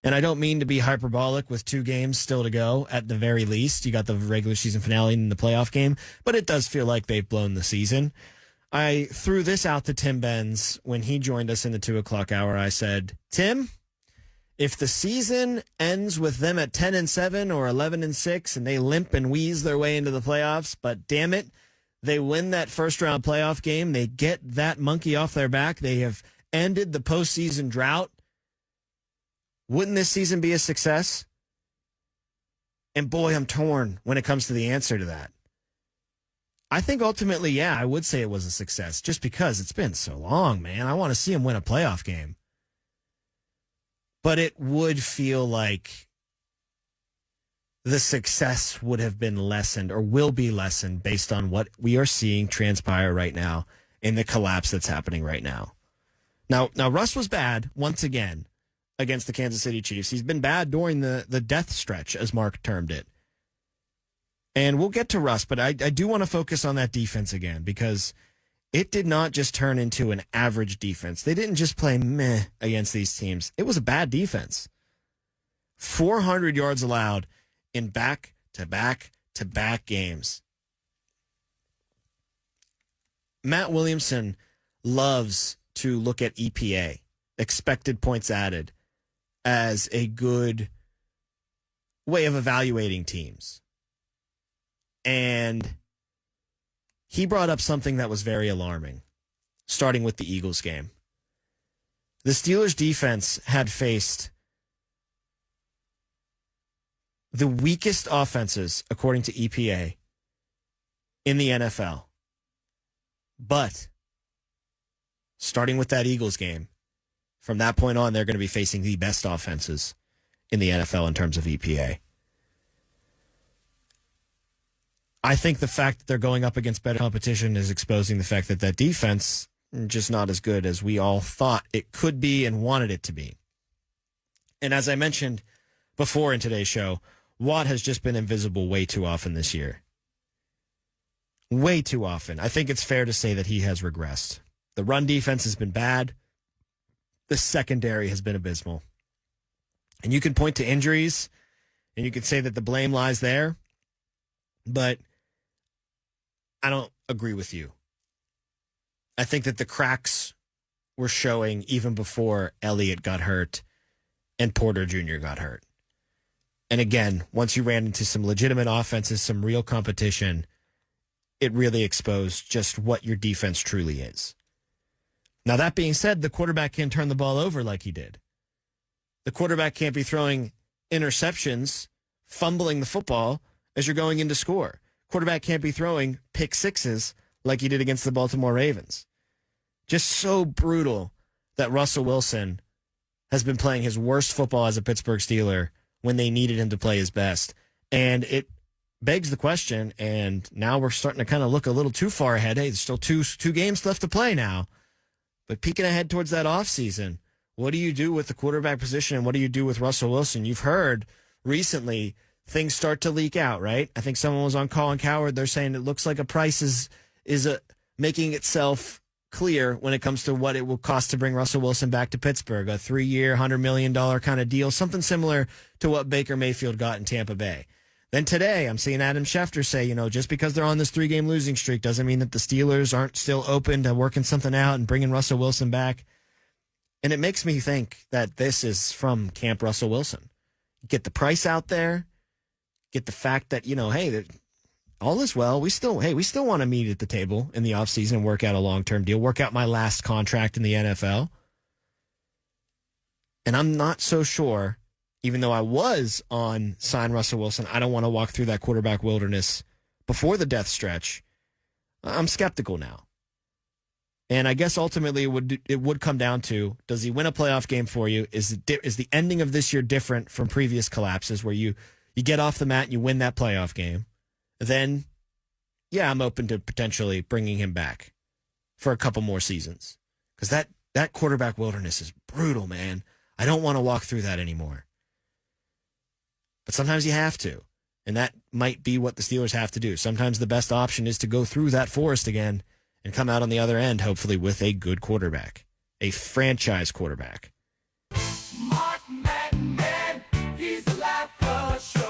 And I don't mean to be hyperbolic with 2 games still to go at the very least. You got the regular season finale and the playoff game, but it does feel like they've blown the season. I threw this out to Tim Benz when he joined us in the 2 o'clock hour. I said, Tim, if the season ends with them at 10-7 or 11-6 and they limp and wheeze their way into the playoffs, but damn it, they win that first round playoff game, they get that monkey off their back, they have ended the postseason drought, wouldn't this season be a success? And boy, I'm torn when it comes to the answer to that. I think ultimately, yeah, I would say it was a success just because it's been so long, man. I want to see him win a playoff game. But it would feel like the success would have been lessened or will be lessened based on what we are seeing transpire right now in the collapse that's happening right now. Now Russ was bad once again against the Kansas City Chiefs. He's been bad during the death stretch, as Mark termed it. And we'll get to Russ, but I do want to focus on that defense again because it did not just turn into an average defense. They didn't just play meh against these teams. It was a bad defense. 400 yards allowed in back-to-back-to-back games. Matt Williamson loves to look at EPA, expected points added, as a good way of evaluating teams. And he brought up something that was very alarming, starting with the Eagles game. The Steelers' defense had faced the weakest offenses, according to EPA, in the NFL. But starting with that Eagles game, from that point on, they're going to be facing the best offenses in the NFL in terms of EPA. I think the fact that they're going up against better competition is exposing the fact that that defense is just not as good as we all thought it could be and wanted it to be. And as I mentioned before in today's show, Watt has just been invisible way too often this year. Way too often. I think it's fair to say that he has regressed. The run defense has been bad. The secondary has been abysmal. And you can point to injuries, and you can say that the blame lies there, but I don't agree with you. I think that the cracks were showing even before Elliott got hurt and Porter Jr. got hurt. And again, once you ran into some legitimate offenses, some real competition, it really exposed just what your defense truly is. Now, that being said, the quarterback can't turn the ball over like he did. The quarterback can't be throwing interceptions, fumbling the football as you're going in to score. Quarterback can't be throwing pick sixes like he did against the Baltimore Ravens. Just so brutal that Russell Wilson has been playing his worst football as a Pittsburgh Steeler when they needed him to play his best. And it begs the question, and now we're starting to kind of look a little too far ahead. Hey, there's still two games left to play now. But peeking ahead towards that offseason, what do you do with the quarterback position and what do you do with Russell Wilson? You've heard recently things start to leak out, right? I think someone was on Colin Cowherd. They're saying it looks like a price is making itself clear when it comes to what it will cost to bring Russell Wilson back to Pittsburgh. A 3-year, $100 million kind of deal, something similar to what Baker Mayfield got in Tampa Bay. Then today, I'm seeing Adam Schefter say, just because they're on this 3-game losing streak doesn't mean that the Steelers aren't still open to working something out and bringing Russell Wilson back. And it makes me think that this is from Camp Russell Wilson. Get the price out there. Get the fact that, hey, all is well. We still want to meet at the table in the offseason and work out a long-term deal, work out my last contract in the NFL. And I'm not so sure, even though I was on sign Russell Wilson, I don't want to walk through that quarterback wilderness before the death stretch. I'm skeptical now. And I guess ultimately it would come down to, does he win a playoff game for you? Is the ending of this year different from previous collapses where you get off the mat and you win that playoff game? Then, yeah, I'm open to potentially bringing him back for a couple more seasons. Because that quarterback wilderness is brutal, man. I don't want to walk through that anymore. But sometimes you have to. And that might be what the Steelers have to do. Sometimes the best option is to go through that forest again and come out on the other end, hopefully with a good quarterback, a franchise quarterback. Mark Madden. for sure.